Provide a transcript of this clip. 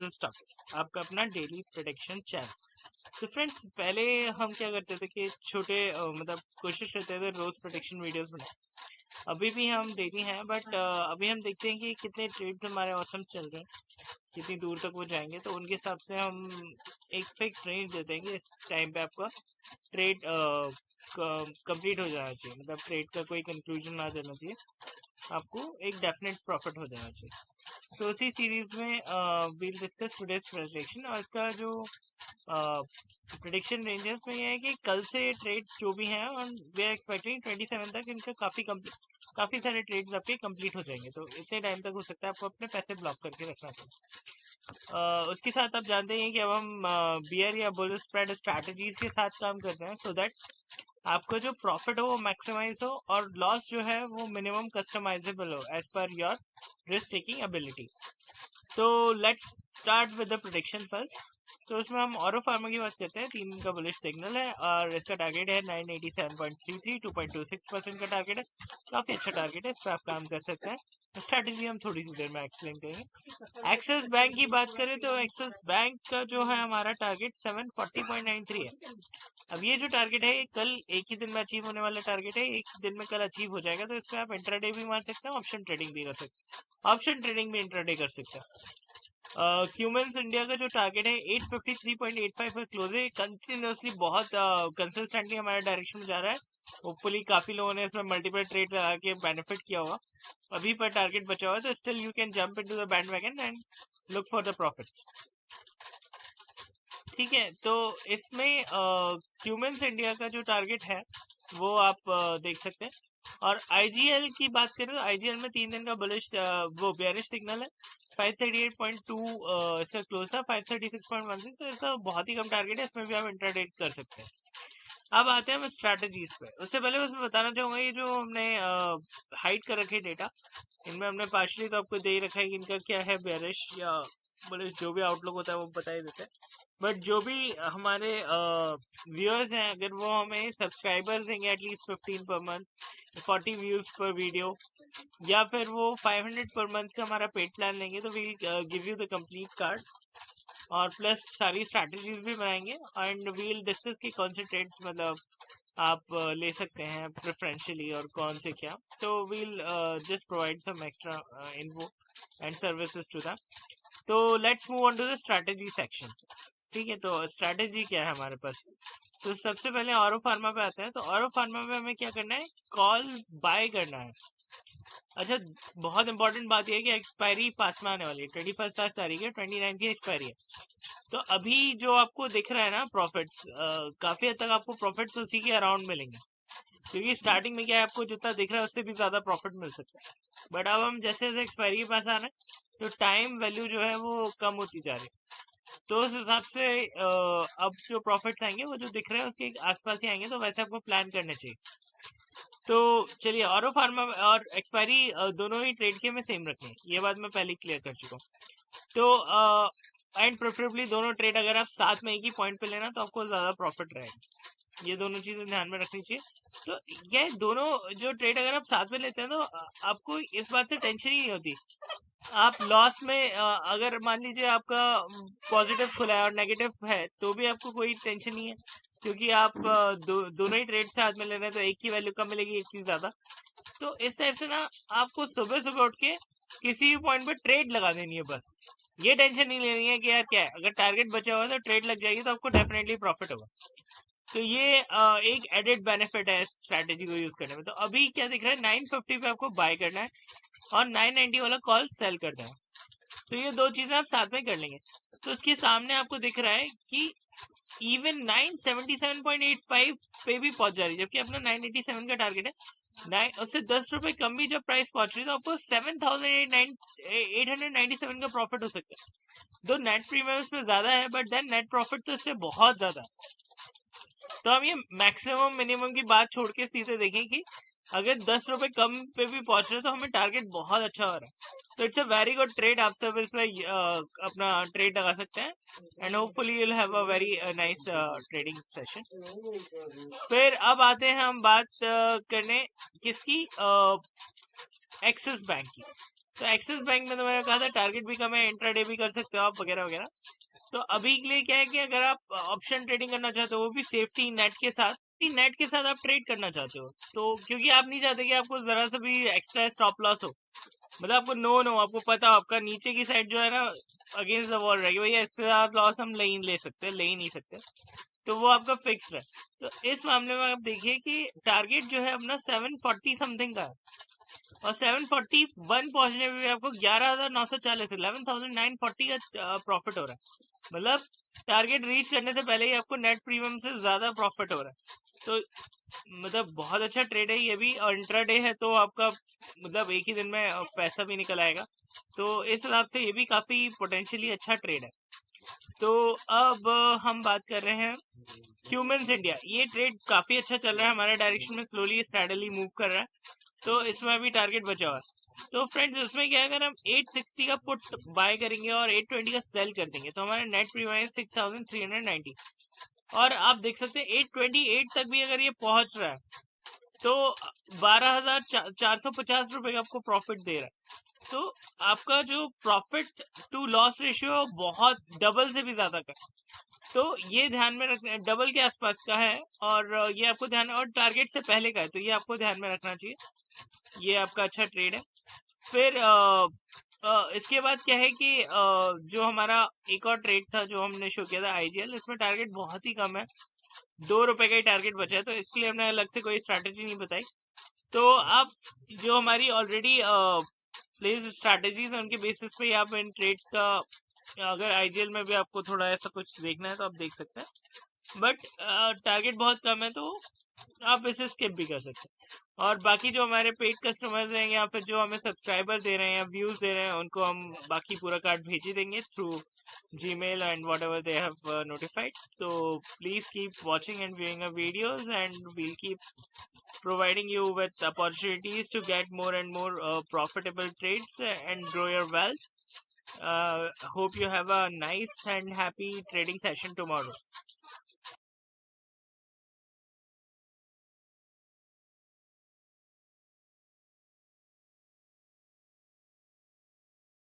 Stocks आपका अपना daily prediction channel. तो फ्रेंड्स पहले हम क्या करते थे कि छोटे मतलब कोशिश करते थे रोज प्रेडिक्शन वीडियोस बनाए। अभी भी हम डेली हैं बट अभी हम देखते हैं कि कितने ट्रेड्स हमारे औसम चल रहे हैं, कितनी दूर तक वो जाएंगे, तो उनके हिसाब से हम एक फिक्स रेंज देते हैं कि इस टाइम पे आपका ट्रेड कंप्लीट हो जाना चाहिए, मतलब ट्रेड का कोई कंक्लूजन ना जाना चाहिए, आपको एक डेफिनेट प्रॉफिट हो जाना चाहिए। तो उसी सीरीज में वील डिस्कस टुडेज प्रेडिक्शन, और इसका जो प्रेडिक्शन रेंजेस में ये है कि कल से ट्रेड्स जो भी हैं और वी आर एक्सपेक्टिंग 27 तक इनका काफ़ी सारे ट्रेड्स आपके कंप्लीट हो जाएंगे। तो इतने टाइम तक हो सकता है आपको अपने पैसे ब्लॉक करके रखना पड़े। उसके साथ आप जानते हैं कि अब हम बियर या बुल स्प्रेड स्ट्रैटेजीज के साथ काम करते हैं, सो दैट आपका जो प्रॉफिट हो वो मैक्सिमाइज हो और लॉस जो है वो मिनिमम कस्टमाइजेबल हो as per your risk taking ability. तो let's start with the prediction first. तो उसमें हम ऑरो फार्मा की बात करते हैं। 3 दिन का बुलिश सिग्नल है और इसका टारगेट है 987.33, 2.26% का टारगेट है। काफ़ी अच्छा टारगेट है, इस पर आप काम कर सकते हैं। स्ट्रैटेजी हम थोड़ी सी देर में एक्सप्लेन करेंगे। एक्सिस बैंक की बात करें तो एक्सिस बैंक का जो है हमारा टारगेट 740.93 है। अब ये जो टारगेट है ये कल एक ही दिन में अचीव होने वाला टारगेट है, एक ही दिन में कल अचीव हो जाएगा। तो इस पर आप इंट्राडे भी मार सकते हैं, ऑप्शन ट्रेडिंग भी कर सकते हैं, ऑप्शन ट्रेडिंग भी इंट्राडे कर सकते हैं। क्यूमेंस इंडिया का जो टारगेट है 853.85 का क्लोज है, कंटिन्यूसली बहुत कंसिस्टेंटली हमारे डायरेक्शन में जा रहा है। होपफुली काफी लोगों ने इसमें मल्टीपल ट्रेड लगा के बेनिफिट किया होगा। अभी पर टारगेट बचा हुआ है, तो still you can jump into the bandwagon and look for the profits. ठीक है, तो इसमें क्यूमेंस इंडिया का जो टारगेट है वो आप देख सकते हैं। और आईजीएल की बात करें तो आईजीएल में 3 दिन का बुलिश वो बेयरिश सिग्नल है। 538.2 इसका क्लोज था, 536.16, तो इसका बहुत ही कम टारगेट है, इसमें भी आप इंट्राडे कर सकते हैं। अब आते हैं हम स्ट्रैटेजीज पे। उससे पहले बस मैं बताना चाहूंगा ये जो हमने हाइड कर रखे डेटा, इनमें हमने पार्शली तो आपको दे ही रखा है कि इनका क्या है, बेयरिश या बुलिश जो भी आउटलुक होता है वो बता ही देते हैं। बट जो भी हमारे व्यूअर्स हैं, अगर वो हमें सब्सक्राइबर्स देंगे एटलीस्ट 15 पर मंथ, 40 व्यूज पर वीडियो, या फिर वो 500 पर मंथ का हमारा पेड प्लान लेंगे, तो we'll give you the complete card और प्लस सारी स्ट्रैटेजीज भी बनाएंगे एंड वील डिस्कस की कौन से ट्रेड्स मतलब आप ले सकते हैं प्रेफरेंशियली और कौन से क्या। तो we'll just provide some extra info and services to that. तो let's move on to the strategy section. ठीक है, तो स्ट्रैटेजी क्या है हमारे पास। तो सबसे पहले ऑरो फार्मा पे आते हैं। तो ऑरो फार्मा पे हमें क्या करना है, कॉल बाय करना है। अच्छा, बहुत इंपॉर्टेंट बात यह है कि एक्सपायरी पास में आने वाली है, 21 आज तारीख है, 29 की एक्सपायरी है। तो अभी जो आपको दिख रहा है ना प्रॉफिट्स, काफी हद तक आपको प्रॉफिट्स उसी के अराउंड मिलेंगे, क्योंकि स्टार्टिंग में क्या है आपको जितना दिख रहा है उससे भी ज्यादा प्रॉफिट मिल सकता है। बट अब हम जैसे जैसे एक्सपायरी के पास आ रहे हैं तो टाइम वैल्यू जो है वो कम होती जा रही है। तो उस हिसाब से अब जो प्रॉफिट्स आएंगे वो जो दिख रहे हैं उसके आसपास ही आएंगे, तो वैसे आपको प्लान करना चाहिए। तो चलिए, ऑरो फार्मा और एक्सपायरी दोनों ही ट्रेड के में सेम रखें, ये बात मैं पहले क्लियर कर चुका हूँ। तो एंड प्रेफरेबली दोनों ट्रेड अगर आप साथ में एक ही पॉइंट पे लेना तो आपको ज्यादा प्रॉफिट रहेगा, ये दोनों चीजें ध्यान में रखनी चाहिए। तो ये दोनों जो ट्रेड अगर आप साथ में लेते हैं तो आपको इस बात से टेंशन ही नहीं होती। आप लॉस में अगर मान लीजिए आपका पॉजिटिव खुला है और नेगेटिव है तो भी आपको कोई टेंशन नहीं है, क्योंकि आप दोनों ही ट्रेड से हाथ में ले रहे हैं, तो एक की वैल्यू कम मिलेगी, एक की ज्यादा। तो इस टाइप से ना आपको सुबह सुबह उठ के किसी भी पॉइंट पे ट्रेड लगा देनी है, बस ये टेंशन नहीं लेनी है कि यार क्या है, अगर टारगेट बचा हुआ है तो ट्रेड लग जाएगी, तो आपको डेफिनेटली प्रॉफिट होगा। तो ये एक एडेड बेनिफिट है स्ट्रैटेजी को यूज करने में। तो अभी क्या दिख रहा है, 950 पे आपको बाय करना है और 990 वाला कॉल सेल करना है। तो ये दो चीजें आप साथ में कर लेंगे। तो उसके सामने आपको दिख रहा है कि इवन 977.85 पे भी पहुंच जा रही है, जबकि अपना 987 का टारगेट है। उससे 10 रुपए कम भी जब प्राइस पहुंच रही है तो आपको 7,897 का प्रॉफिट हो सकता है। दो नेट प्रीमियम इसमें ज्यादा है, बट देन नेट प्रॉफिट तो इससे बहुत ज्यादा है। तो हम ये मैक्सिमम मिनिमम की बात छोड़ के सीधे देखें कि अगर 10 रुपए कम पे भी पहुंच रहे तो हमें टारगेट बहुत अच्छा हो रहा है। तो it's a very good trade, आप सब इसमें अपना ट्रेड लगा सकते हैं and hopefully you'll have a very nice trading session. फिर अब आते हैं हम बात करने किसकी, एक्सिस बैंक की। तो एक्सिस बैंक में तो मैंने कहा था टारगेट भी कम है, इंट्राडे भी कर सकते हो आप वगैरह वगैरह। तो अभी के लिए क्या है कि अगर आप ऑप्शन ट्रेडिंग करना चाहते हो वो भी सेफ्टी नेट के साथ, नेट के साथ आप ट्रेड करना चाहते हो, तो क्योंकि आप नहीं चाहते कि आपको जरा सा भी एक्स्ट्रा स्टॉप लॉस हो, मतलब आपको नो आपको पता हो आपका नीचे की साइड जो है ना अगेंस्ट द वॉल रहेगी, भैया इससे ज्यादा लॉस हम ले ही ले सकते, ले ही नहीं सकते, तो वो आपका फिक्स्ड है। तो इस मामले में आप देखिए कि टारगेट जो है अपना 740 समथिंग का है, और 741 पहुंचने में भी आपको 11,940 11,940 का प्रॉफिट हो रहा है, मतलब टारगेट रीच करने से पहले ही आपको नेट प्रीमियम से ज्यादा प्रॉफिट हो रहा है। तो मतलब बहुत अच्छा ट्रेड है ये भी, और इंट्राडे है तो आपका मतलब एक ही दिन में पैसा भी निकल आएगा, तो इस हिसाब से ये भी काफी पोटेंशियली अच्छा ट्रेड है। तो अब हम बात कर रहे हैं ह्यूमंस इंडिया। ये ट्रेड काफी अच्छा चल रहा है हमारे डायरेक्शन में, स्लोली स्टैडली मूव कर रहा है, तो इसमें अभी टारगेट बचा हुआ है। तो फ्रेंड्स इसमें क्या है, अगर हम 860 का पुट बाय करेंगे और 820 का सेल कर देंगे तो हमारा नेट प्रीमियम 6390, और आप देख सकते हैं 828 तक भी अगर ये पहुंच रहा है तो 12,450 रुपए का आपको प्रॉफिट दे रहा है। तो आपका जो प्रॉफिट टू लॉस रेशियो बहुत डबल से भी ज्यादा का, तो ये ध्यान में रखना, डबल के आसपास का है, और ये आपको ध्यान, और टारगेट से पहले का है, तो ये आपको ध्यान में रखना चाहिए, ये आपका अच्छा ट्रेड है। फिर इसके बाद क्या है कि जो हमारा एक और ट्रेड था जो हमने शो किया था आईजीएल, इसमें टारगेट बहुत ही कम है, 2 रुपए का ही टारगेट बचा है, तो इसके लिए हमने अलग से कोई स्ट्रैटेजी नहीं बताई। तो आप जो हमारी ऑलरेडी प्लेस स्ट्रैटेजीज है उनके बेसिस पे आप इन ट्रेड्स का, अगर आईजीएल में भी आपको थोड़ा ऐसा कुछ देखना है तो आप देख सकते हैं, बट टारगेट बहुत कम है तो आप इसे स्किप भी कर सकते हैं। और बाकी जो हमारे पेड कस्टमर्स हैं या फिर जो हमें सब्सक्राइबर दे रहे हैं या व्यूज दे रहे हैं उनको हम बाकी पूरा कार्ड भेज ही देंगे through Gmail and whatever they have notified. So please keep watching and viewing our videos, and we'll keep providing you with opportunities to get more and more profitable trades and grow your wealth. Hope you have a nice and happy trading session tomorrow.